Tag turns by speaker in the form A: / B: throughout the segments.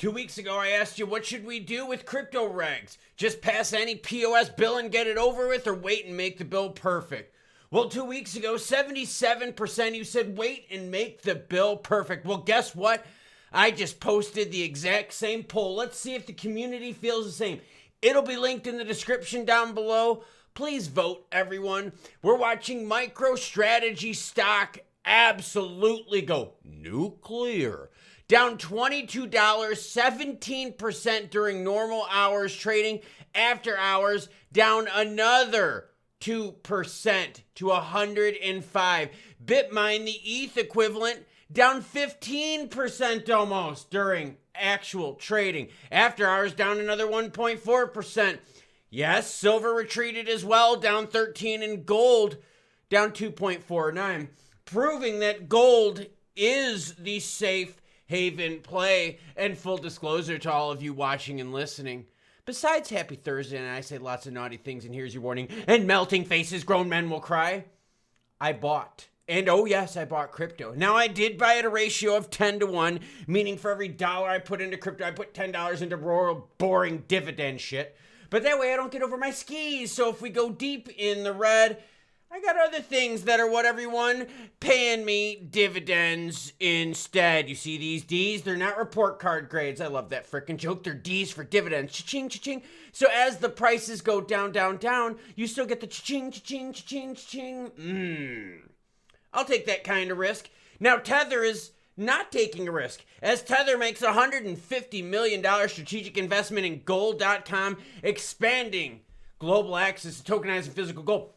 A: 2 weeks ago, I asked you, what should we do with crypto regs? Just pass any POS bill and get it over with, or wait and make the bill perfect? Well, 2 weeks ago, 77% you said wait and make the bill perfect. Well, guess what? I just posted the exact same poll. Let's see if the community feels the same. It'll be linked in the description down below. Please vote, everyone. We're watching MicroStrategy stock absolutely go nuclear. Down $22, 17% during normal hours trading. After hours, down another 2% to 105. Bitmine, the ETH equivalent, down 15% almost during actual trading. After hours, down another 1.4%. Yes, silver retreated as well, down 13, and gold down 2.49, proving that gold is the safe haven play. And full disclosure to all of you watching and listening, besides happy Thursday, and I say lots of naughty things, and here's your warning, and melting faces, grown men will cry, I bought. And oh yes, I bought crypto. Now I did buy at a ratio of 10 to 1, meaning for every dollar I put into crypto, I put $10 into royal boring dividend shit. But that way I don't get over my skis. So if we go deep in the red, I got other things that are what everyone paying me dividends instead. You see these D's? They're not report card grades. I love that frickin' joke. They're D's for dividends. Cha-ching, cha-ching. So as the prices go down, down, down, you still get the cha-ching, cha-ching, cha-ching, cha-ching. I'll take that kind of risk. Now Tether is not taking a risk, as Tether makes $150 million strategic investment in gold.com, expanding global access to tokenized and physical gold.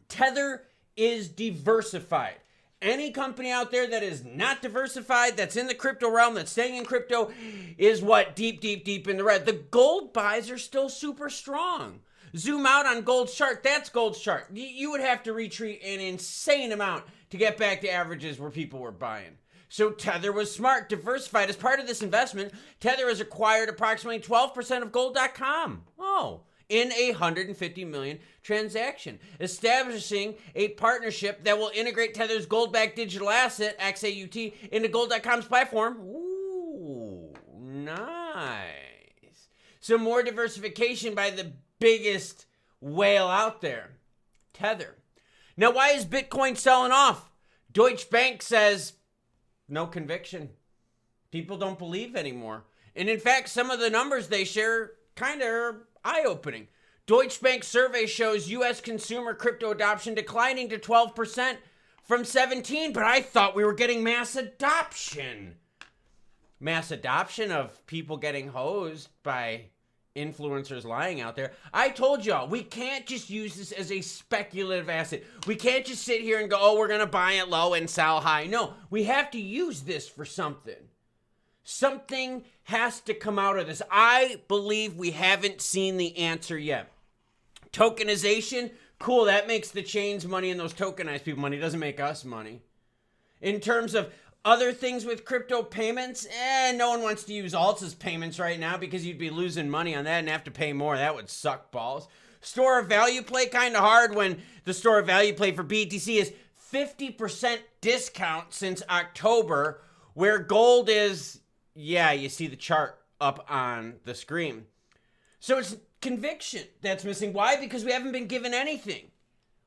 A: Tether is diversified. Any company out there that is not diversified, that's in the crypto realm, that's staying in crypto, is what? Deep, deep, deep in the red. The gold buys are still super strong. Zoom out on gold's chart. That's gold's chart. You would have to retreat an insane amount to get back to averages where people were buying. So Tether was smart, diversified. As part of this investment, Tether has acquired approximately 12% of gold.com. Oh, in a $150 million transaction, establishing a partnership that will integrate Tether's gold-backed digital asset, XAUT, into gold.com's platform. Ooh, nice. So more diversification by the biggest whale out there, Tether. Now, why is Bitcoin selling off? Deutsche Bank says, no conviction. People don't believe anymore. And in fact, some of the numbers they share kind of are eye-opening. Deutsche Bank survey shows U.S. consumer crypto adoption declining to 12% from 17%, but I thought we were getting mass adoption. Mass adoption of people getting hosed by influencers lying out there. I told y'all, we can't just use this as a speculative asset. We can't just sit here and go, oh, we're going to buy it low and sell high. No, we have to use this for something. Something has to come out of this. I believe we haven't seen the answer yet. Tokenization, cool, that makes the chains money and those tokenized people money. It doesn't make us money. In terms of other things with crypto payments, no one wants to use alts as payments right now because you'd be losing money on that and have to pay more. That would suck balls. Store of value play, kind of hard when the store of value play for BTC is 50% discount since October, where gold is, yeah, you see the chart up on the screen. So it's conviction that's missing. Why? Because we haven't been given anything.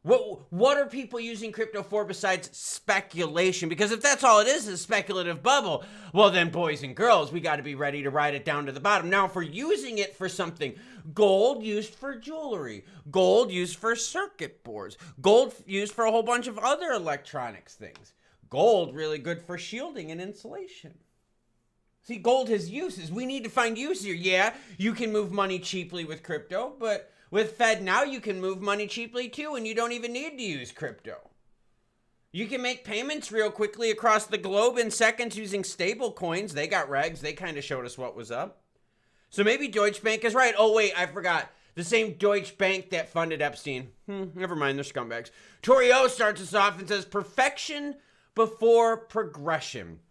A: What are people using crypto for besides speculation? Because if that's all it is, a speculative bubble, well then, boys and girls, we got to be ready to ride it down to the bottom. Now, if we're using it for something, gold used for jewelry, gold used for circuit boards, gold used for a whole bunch of other electronics things, gold really good for shielding and insulation. See, gold has uses. We need to find use here. Yeah, you can move money cheaply with crypto, but with Fed now, you can move money cheaply too, and you don't even need to use crypto. You can make payments real quickly across the globe in seconds using stablecoins. They got regs. They kind of showed us what was up. So maybe Deutsche Bank is right. Oh, wait, I forgot. The same Deutsche Bank that funded Epstein. Never mind, they're scumbags. Torio starts us off and says, perfection before progression.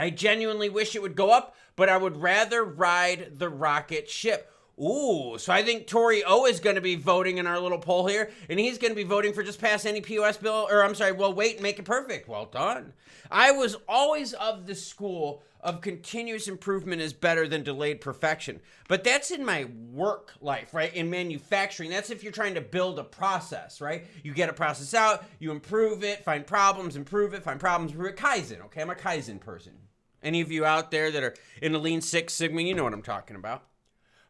A: I genuinely wish it would go up, but I would rather ride the rocket ship. Ooh, so I think Tory O is going to be voting in our little poll here, and he's going to be voting for just pass any POS bill, or I'm sorry, well, wait and make it perfect. Well done. I was always of the school of continuous improvement is better than delayed perfection. But that's in my work life, right? In manufacturing, that's if you're trying to build a process, right? You get a process out, you improve it, find problems, improve it, find problems, improve it. Kaizen, okay? I'm a Kaizen person. Any of you out there that are in the Lean Six Sigma, you know what I'm talking about.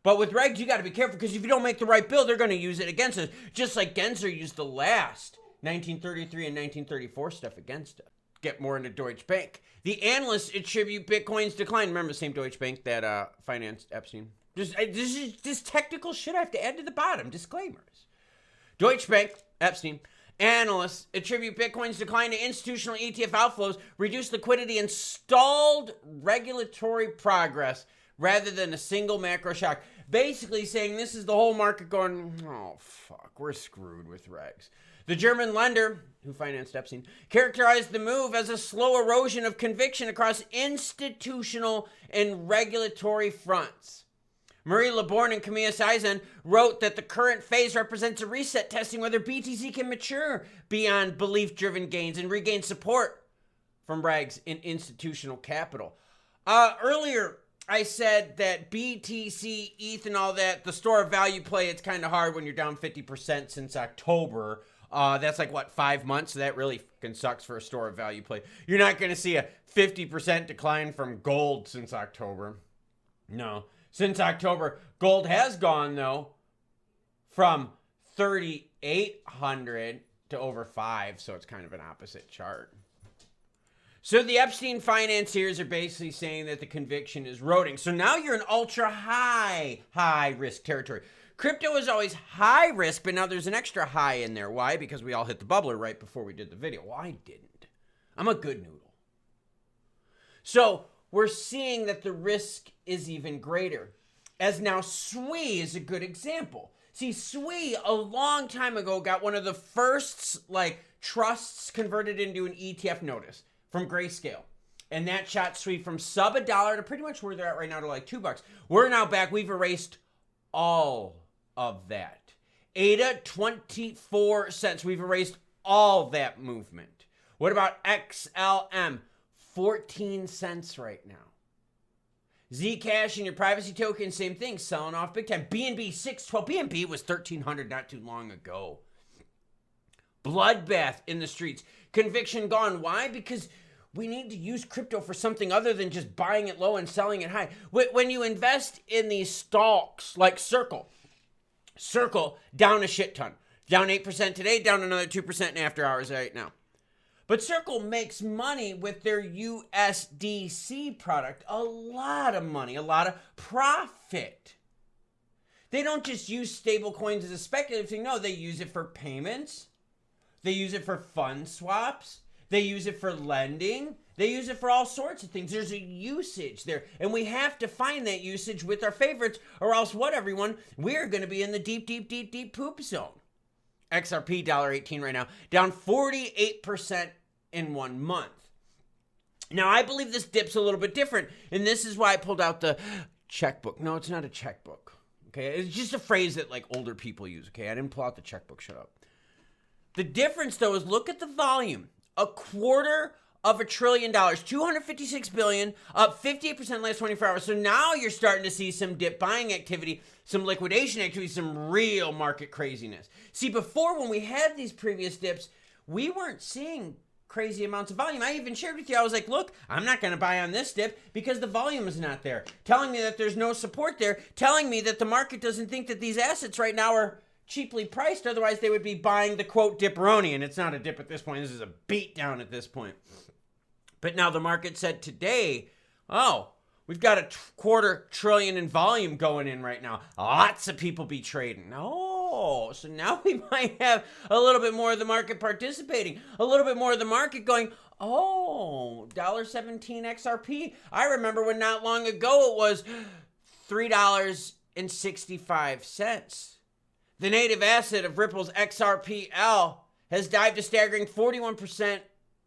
A: But with regs, you got to be careful because if you don't make the right bill, they're going to use it against us. Just like Gensler used the last 1933 and 1934 stuff against us. Get more into Deutsche Bank. The analysts attribute Bitcoin's decline. Remember the same Deutsche Bank that financed Epstein? This is just technical shit I have to add to the bottom. Disclaimers. Deutsche Bank, Epstein. Analysts attribute Bitcoin's decline to institutional ETF outflows, reduced liquidity, and stalled regulatory progress rather than a single macro shock. Basically saying this is the whole market going, oh, fuck, we're screwed with regs. The German lender, who financed Epstein, characterized the move as a slow erosion of conviction across institutional and regulatory fronts. Marie Leborn and Camilla Seisen wrote that the current phase represents a reset, testing whether BTC can mature beyond belief-driven gains and regain support from regs in institutional capital. Earlier, I said that BTC, ETH, and all that, the store of value play, it's kind of hard when you're down 50% since October. That's like, what, 5 months? So that really fucking sucks for a store of value play. You're not going to see a 50% decline from gold since October. No. Since October, gold has gone, though, from 3,800 to over 5, so it's kind of an opposite chart. So the Epstein financiers are basically saying that the conviction is eroding. So now you're in ultra high risk territory. Crypto is always high risk, but now there's an extra high in there. Why? Because we all hit the bubbler right before we did the video. Well, I didn't. I'm a good noodle. So we're seeing that the risk is even greater. As now SWI is a good example. See, SWI a long time ago got one of the first trusts converted into an ETF notice from Grayscale. And that shot SWI from sub $1 to pretty much where they're at right now to like $2. We're now back. We've erased all of that. ADA, 24 cents. We've erased all that movement. What about XLM? 14 cents right now. Zcash and your privacy token, same thing, selling off big time. BNB 612. BNB was 1,300 not too long ago. Bloodbath in the streets. Conviction gone. Why? Because we need to use crypto for something other than just buying it low and selling it high. When you invest in these stocks like Circle down a shit ton. Down 8% today, down another 2% in after hours right now. But Circle makes money with their USDC product. A lot of money, a lot of profit. They don't just use stablecoins as a speculative thing. No, they use it for payments. They use it for fund swaps. They use it for lending. They use it for all sorts of things. There's a usage there. And we have to find that usage with our favorites, or else what, everyone? We're going to be in the deep poop zone. XRP, $1.18 right now, down 48% in 1 month. Now, I believe this dip's a little bit different, and this is why I pulled out the checkbook. No, it's not a checkbook, okay? It's just a phrase that, older people use, okay? I didn't pull out the checkbook, shut up. The difference, though, is look at the volume. $250 billion, 256 billion, up 58% last 24 hours. So now you're starting to see some dip buying activity, some liquidation activity, some real market craziness. See, before when we had these previous dips, we weren't seeing crazy amounts of volume. I even shared with you, I was like, look, I'm not going to buy on this dip because the volume is not there. Telling me that there's no support there, telling me that the market doesn't think that these assets right now are cheaply priced, otherwise they would be buying the quote dipperoni, and it's not a dip at this point. This is a beat down at this point. But now the market said today, oh, we've got $250 billion in volume going in right now. Lots of people be trading. Oh, so now we might have a little bit more of the market participating, a little bit more of the market going, oh, $1.17 XRP. I remember when not long ago it was $3.65. The native asset of Ripple's XRPL has dived a staggering 41%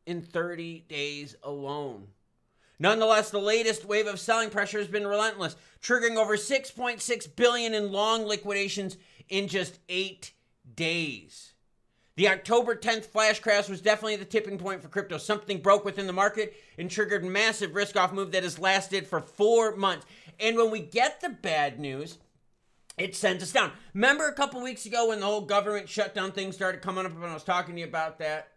A: in 30 days alone. Nonetheless, the latest wave of selling pressure has been relentless, triggering over 6.6 billion in long liquidations in just 8 days. The October 10th flash crash was definitely the tipping point for crypto. Something broke within the market and triggered massive risk-off move that has lasted for 4 months. And when we get the bad news, it sends us down. Remember a couple weeks ago when the whole government shutdown thing started coming up, when I was talking to you about that?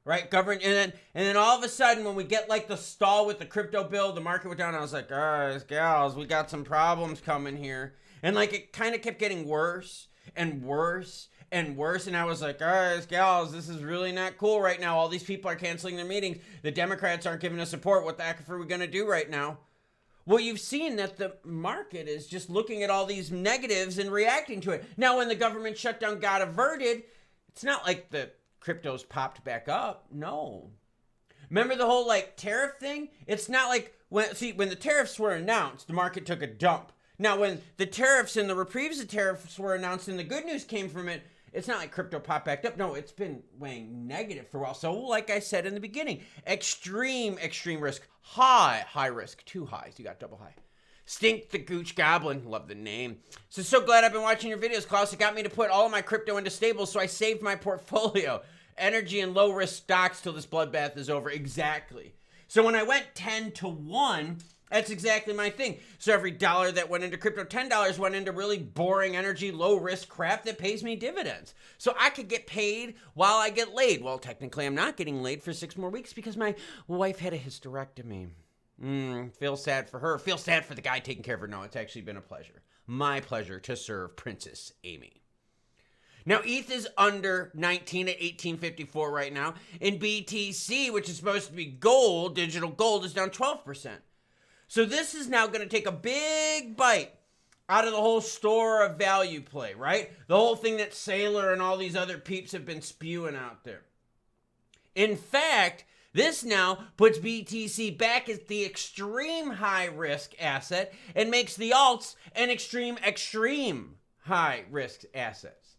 A: Right, government, and then all of a sudden, when we get like the stall with the crypto bill, the market went down. I was like, guys, gals, we got some problems coming here, and like it kind of kept getting worse and worse and worse. And I was like, guys, gals, this is really not cool right now. All these people are canceling their meetings. The Democrats aren't giving us support. What the heck are we gonna do right now? Well, you've seen that the market is just looking at all these negatives and reacting to it. Now, when the government shutdown got averted, it's not like the cryptos popped back up. No. Remember the whole like tariff thing? It's not like when the tariffs were announced, the market took a dump. Now when the tariffs and the reprieves of tariffs were announced and the good news came from it, it's not like crypto popped back up. No, it's been weighing negative for a while. So like I said in the beginning, extreme risk, high risk, 2 highs. You got double high. Stink the Gooch Goblin, love the name. So glad I've been watching your videos, Claus. It got me to put all of my crypto into stables, so I saved my portfolio. Energy and low risk stocks till this bloodbath is over. Exactly. So when I went 10 to 1, that's exactly my thing. So every dollar that went into crypto, $10 went into really boring energy, low risk crap that pays me dividends. So I could get paid while I get laid. Well, technically I'm not getting laid for 6 more weeks because my wife had a hysterectomy. Feel sad for her. Feel sad for the guy taking care of her. No, it's actually been a pleasure. My pleasure to serve Princess Amy. Now, ETH is under 19 at 1854 right now. And BTC, which is supposed to be gold, digital gold, is down 12%. So this is now going to take a big bite out of the whole store of value play, right? The whole thing that Saylor and all these other peeps have been spewing out there. In fact, this now puts BTC back as the extreme high risk asset and makes the alts an extreme high risk assets.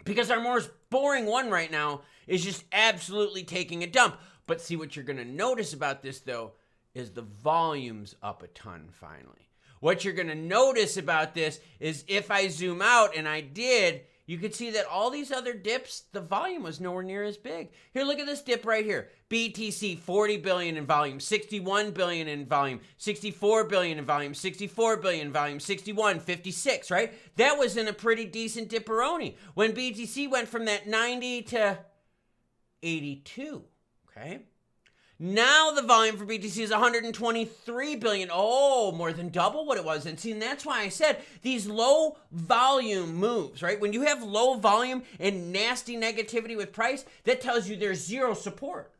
A: Because our most boring one right now is just absolutely taking a dump. But see, what you're going to notice about this, though, is the volume's up a ton finally. What you're going to notice about this is if I zoom out, and I did, you could see that all these other dips, the volume was nowhere near as big. Here, look at this dip right here. BTC, 40 billion in volume, 61 billion in volume, 64 billion in volume, 64 billion in volume, 61, 56, right? That was in a pretty decent dipperoni. When BTC went from that 90 to 82, okay? Now the volume for BTC is 123 billion. Oh, more than double what it was. And see, and that's why I said these low volume moves, right? When you have low volume and nasty negativity with price, that tells you there's zero support.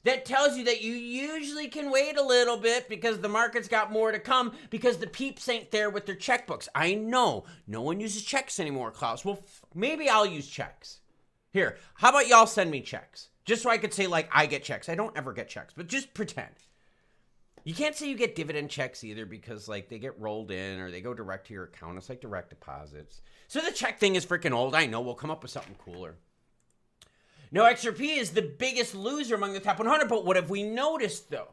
A: That tells you that you usually can wait a little bit because the market's got more to come because the peeps ain't there with their checkbooks. I know. No one uses checks anymore, Claus. Well, maybe I'll use checks. Here, how about y'all send me checks? Just so I could say, like, I get checks. I don't ever get checks, but just pretend. You can't say you get dividend checks either because, like, they get rolled in or they go direct to your account. It's like direct deposits. So the check thing is freaking old. I know. We'll come up with something cooler. No, Xrp is the biggest loser among the top 100, but what have we noticed, though?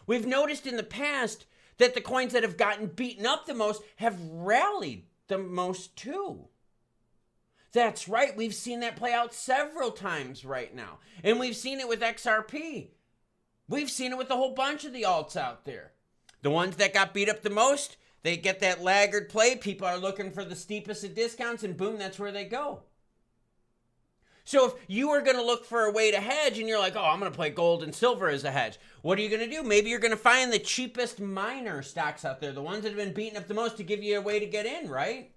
A: We've noticed in the past that the coins that have gotten beaten up the most have rallied the most, too. That's right. We've seen that play out several times right now. And we've seen it with XRP. We've seen it with a whole bunch of the alts out there. The ones that got beat up the most, they get that laggard play. People are looking for the steepest of discounts, and boom, that's where they go. So if you are going to look for a way to hedge and you're like, oh, I'm going to play gold and silver as a hedge, what are you going to do? Maybe you're going to find the cheapest miner stocks out there, the ones that have been beaten up the most to give you a way to get in, right?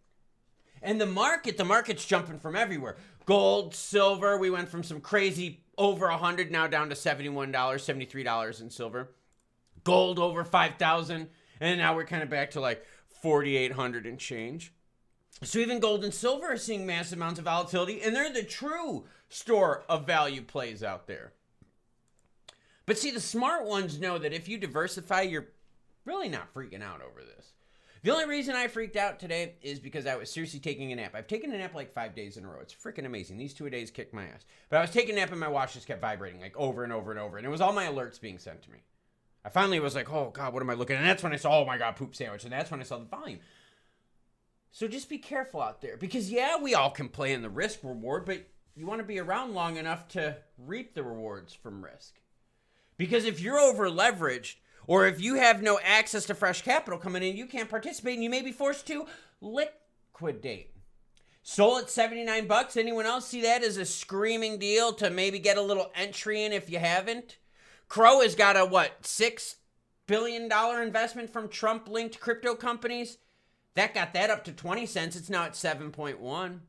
A: And the market's jumping from everywhere. Gold, silver, we went from some crazy over 100 now down to $71, $73 in silver. Gold over 5,000, and now we're kind of back to like 4,800 and change. So even gold and silver are seeing massive amounts of volatility, and they're the true store of value plays out there. But see, the smart ones know that if you diversify, you're really not freaking out over this. The only reason I freaked out today is because I was seriously taking a nap. I've taken a nap like 5 days in a row. It's freaking amazing. These 2 days kicked my ass. But I was taking a nap and my watch just kept vibrating like over and over and over. And it was all my alerts being sent to me. I finally was like, oh God, what am I looking at? And that's when I saw, oh my God, poop sandwich. And that's when I saw the volume. So just be careful out there because yeah, we all can play in the risk reward, but you want to be around long enough to reap the rewards from risk. Because if you're over leveraged or if you have no access to fresh capital coming in, you can't participate and you may be forced to liquidate. Sold at 79 bucks. Anyone else see that as a screaming deal to maybe get a little entry in if you haven't? Crow has got a $6 billion investment from Trump-linked crypto companies. That got that up to 20 cents. It's now at 7.1.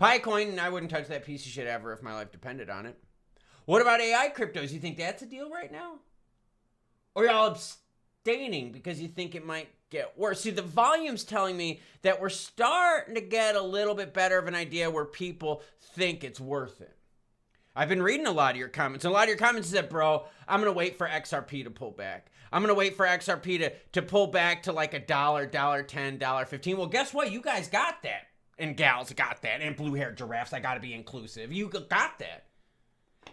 A: Piecoin, I wouldn't touch that piece of shit ever if my life depended on it. What about AI cryptos? You think that's a deal right now? Or y'all abstaining because you think it might get worse? See, the volume's telling me that we're starting to get a little bit better of an idea where people think it's worth it. I've been reading a lot of your comments. And a lot of your comments said, bro, I'm going to wait for XRP to pull back. I'm going to wait for XRP to pull back to like $1, $1.10, $1.15. Well, guess what? You guys got that. And gals got that. And blue-haired giraffes. I got to be inclusive. You got that.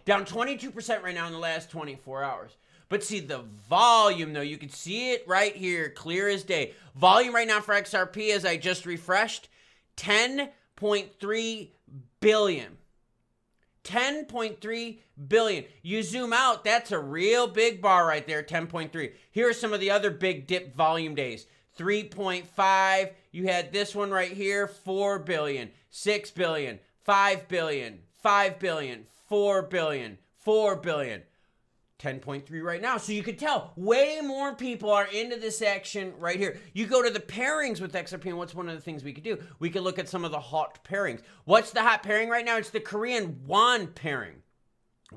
A: Down 22% right now in the last 24 hours. But see, the volume, though, you can see it right here, clear as day. Volume right now for XRP, as I just refreshed, 10.3 billion. 10.3 billion. You zoom out, that's a real big bar right there, 10.3. Here are some of the other big dip volume days. 3.5. You had this one right here, 4 billion, 6 billion, 5 billion, 5 billion, 4 billion, 4 billion. 10.3 right now. So you could tell way more people are into this action right here. You go to the pairings with XRP, and what's one of the things we could do? We could look at some of the hot pairings. What's the hot pairing right now? It's the Korean won pairing.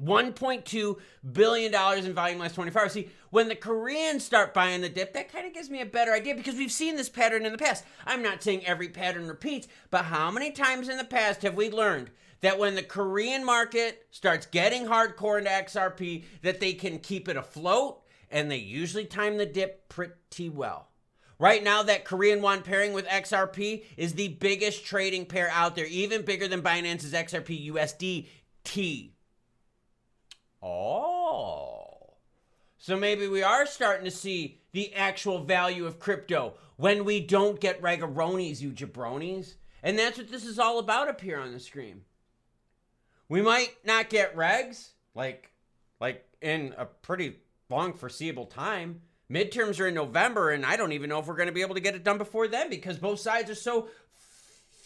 A: $1.2 billion in volume last 24 hours. See, when the Koreans start buying the dip, that kind of gives me a better idea because we've seen this pattern in the past. I'm not saying every pattern repeats, but how many times in the past have we learned that when the Korean market starts getting hardcore into XRP, that they can keep it afloat, and they usually time the dip pretty well. Right now, that Korean won pairing with XRP is the biggest trading pair out there, even bigger than Binance's XRP USDT. Oh. So maybe we are starting to see the actual value of crypto when we don't get regaronis, you jabronis. And that's what this is all about up here on the screen. We might not get regs, like in a pretty long foreseeable time. Midterms are in November, and I don't even know if we're going to be able to get it done before then because both sides are so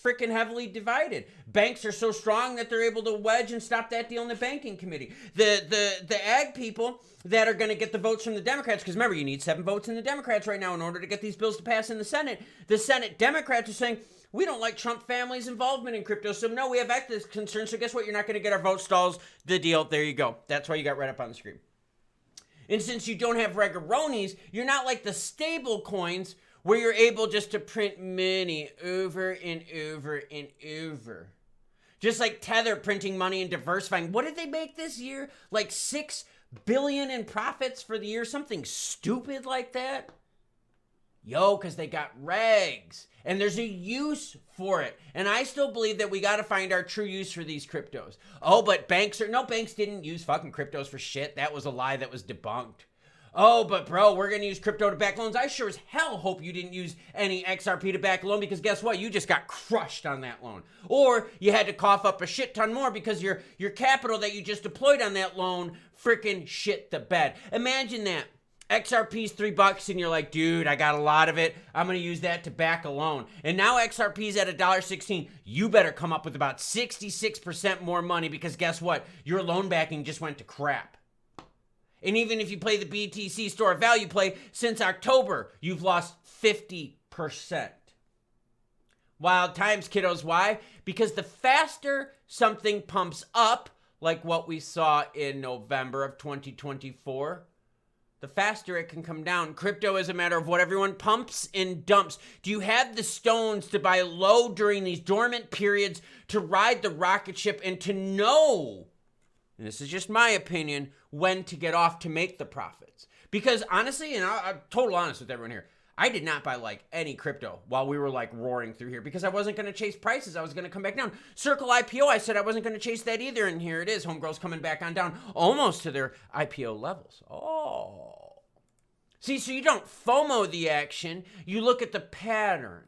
A: freaking heavily divided. Banks are so strong that they're able to wedge and stop that deal in the banking committee. The ag people that are going to get the votes from the Democrats, because remember, you need 7 votes in the Democrats right now in order to get these bills to pass in the Senate. The Senate Democrats are saying, we don't like Trump family's involvement in crypto, so no, we have ethics concerns, so guess what? You're not going to get our vote stalls. The deal, there you go. That's why you got right up on the screen. And since you don't have regaronis, you're not like the stable coins where you're able just to print money over and over and over. Just like Tether printing money and diversifying. What did they make this year? Like $6 billion in profits for the year? Something stupid like that? Yo, because they got regs. And there's a use for it. And I still believe that we got to find our true use for these cryptos. Oh, but banks didn't use fucking cryptos for shit. That was a lie that was debunked. Oh, but bro, we're going to use crypto to back loans. I sure as hell hope you didn't use any XRP to back a loan because guess what? You just got crushed on that loan. Or you had to cough up a shit ton more because your capital that you just deployed on that loan freaking shit the bed. Imagine that. XRP's $3 and you're like, dude, I got a lot of it. I'm going to use that to back a loan. And now XRP's at $1.16. You better come up with about 66% more money because guess what? Your loan backing just went to crap. And even if you play the BTC store of value play, since October, you've lost 50%. Wild times, kiddos. Why? Because the faster something pumps up, like what we saw in November of 2024, the faster it can come down. Crypto is a matter of what everyone pumps and dumps. Do you have the stones to buy low during these dormant periods to ride the rocket ship and to know, and this is just my opinion, when to get off to make the profits? Because honestly, and I'm totally honest with everyone here, I did not buy like any crypto while we were like roaring through here because I wasn't going to chase prices. I was going to come back down. Circle IPO, I said I wasn't going to chase that either. And here it is. Homegirl's coming back on down almost to their IPO levels. Oh. See, so you don't FOMO the action, you look at the patterns.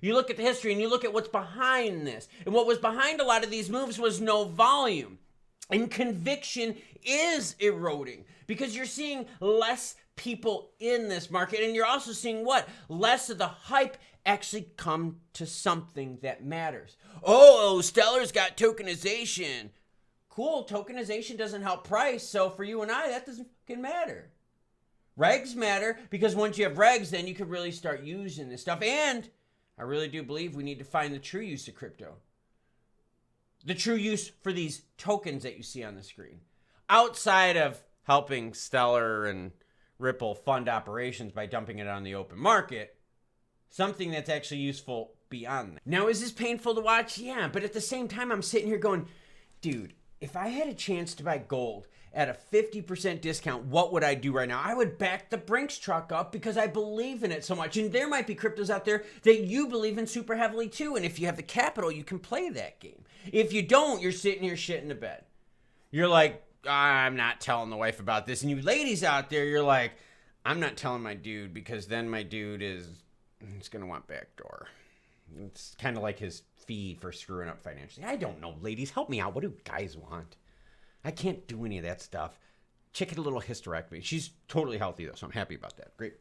A: You look at the history and you look at what's behind this. And what was behind a lot of these moves was no volume. And conviction is eroding because you're seeing less people in this market. And you're also seeing what? Less of the hype actually come to something that matters. Oh, Stellar's got tokenization. Cool, tokenization doesn't help price. So for you and I, that doesn't fucking matter. Regs matter because once you have regs, then you can really start using this stuff. And I really do believe we need to find the true use of crypto. The true use for these tokens that you see on the screen. Outside of helping Stellar and Ripple fund operations by dumping it on the open market, something that's actually useful beyond that. Now, is this painful to watch? Yeah, but at the same time, I'm sitting here going, dude, if I had a chance to buy gold at a 50% discount, what would I do right now? I would back the Brinks truck up because I believe in it so much. And there might be cryptos out there that you believe in super heavily too. And if you have the capital, you can play that game. If you don't, you're sitting here shitting the bed. You're like, I'm not telling the wife about this. And you ladies out there, you're like, I'm not telling my dude because then my dude is going to want backdoor. It's kind of like his fee for screwing up financially. I don't know, ladies. Help me out. What do guys want? I can't do any of that stuff. Chick had a little hysterectomy. She's totally healthy, though, so I'm happy about that. Great.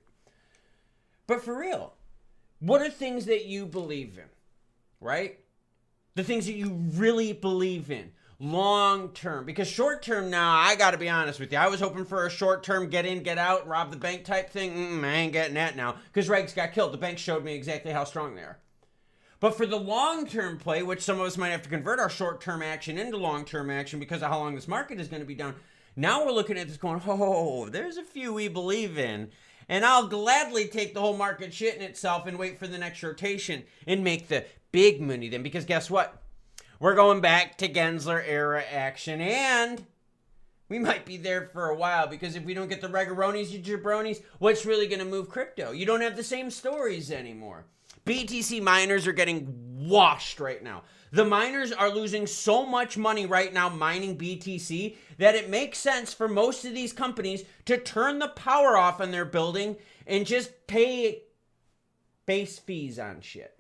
A: But for real, what are things that you believe in, right? The things that you really believe in long term. Because short term now, I got to be honest with you. I was hoping for a short term get in, get out, rob the bank type thing. I ain't getting that now because regs got killed. The bank showed me exactly how strong they are. But for the long-term play, which some of us might have to convert our short-term action into long-term action because of how long this market is going to be down, now we're looking at this going, oh, there's a few we believe in. And I'll gladly take the whole market shitting itself and wait for the next rotation and make the big money then. Because guess what? We're going back to Gensler era action. And we might be there for a while because if we don't get the regaronis, you jabronis, what's really going to move crypto? You don't have the same stories anymore. BTC miners are getting washed right now. The miners are losing so much money right now mining BTC that it makes sense for most of these companies to turn the power off on their building and just pay base fees on shit.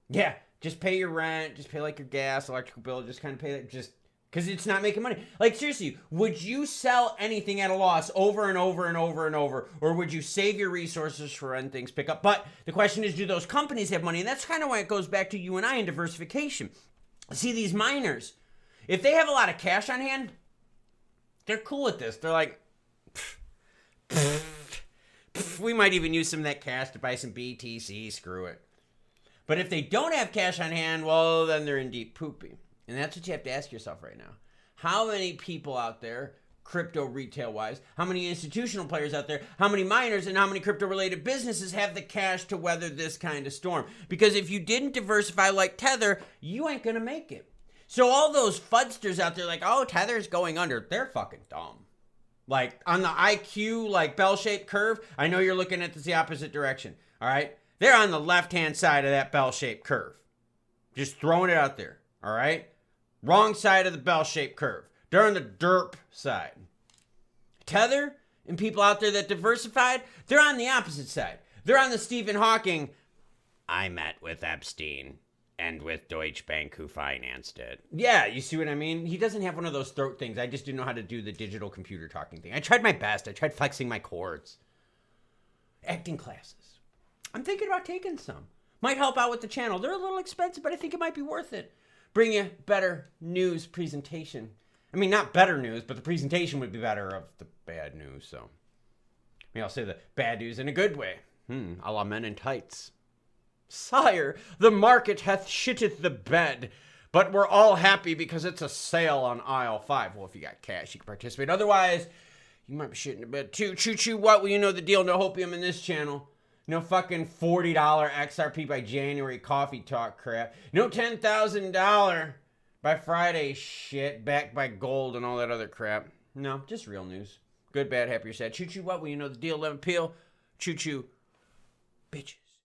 A: Yeah, just pay your rent, just pay like your gas, electrical bill, just kind of pay that, just because it's not making money. Like seriously, would you sell anything at a loss over and over and over and over? Or would you save your resources for when things pick up? But the question is, do those companies have money? And that's kind of why it goes back to you and I in diversification. See, these miners, if they have a lot of cash on hand, they're cool with this. They're like, we might even use some of that cash to buy some BTC, screw it. But if they don't have cash on hand, well, then they're in deep poopy. And that's what you have to ask yourself right now. How many people out there, crypto retail-wise, how many institutional players out there, how many miners and how many crypto-related businesses have the cash to weather this kind of storm? Because if you didn't diversify like Tether, you ain't going to make it. So all those fudsters out there like, oh, Tether's going under, they're fucking dumb. Like on the IQ, like bell-shaped curve, I know you're looking at the opposite direction, all right? They're on the left-hand side of that bell-shaped curve. Just throwing it out there, all right? Wrong side of the bell-shaped curve. They're on the derp side. Tether and people out there that diversified, they're on the opposite side. They're on the Stephen Hawking, I met with Epstein and with Deutsche Bank who financed it. Yeah, you see what I mean? He doesn't have one of those throat things. I just didn't know how to do the digital computer talking thing. I tried my best. I tried flexing my chords. Acting classes. I'm thinking about taking some. Might help out with the channel. They're a little expensive, but I think it might be worth it. Bring you better news presentation. I mean, not better news, but the presentation would be better of the bad news. So, I mean, I'll say the bad news in a good way. A la Men in Tights. Sire, the market hath shitteth the bed, but we're all happy because it's a sale on aisle 5. Well, if you got cash, you can participate. Otherwise, you might be shitting the bed too. Choo-choo, what? Well, you know the deal. No hopium in this channel. No fucking $40 XRP by January coffee talk crap. No $10,000 by Friday shit backed by gold and all that other crap. No, just real news. Good, bad, happy, or sad. Choo-choo, what? Well, you know the deal. 11 peel. Choo-choo, bitch.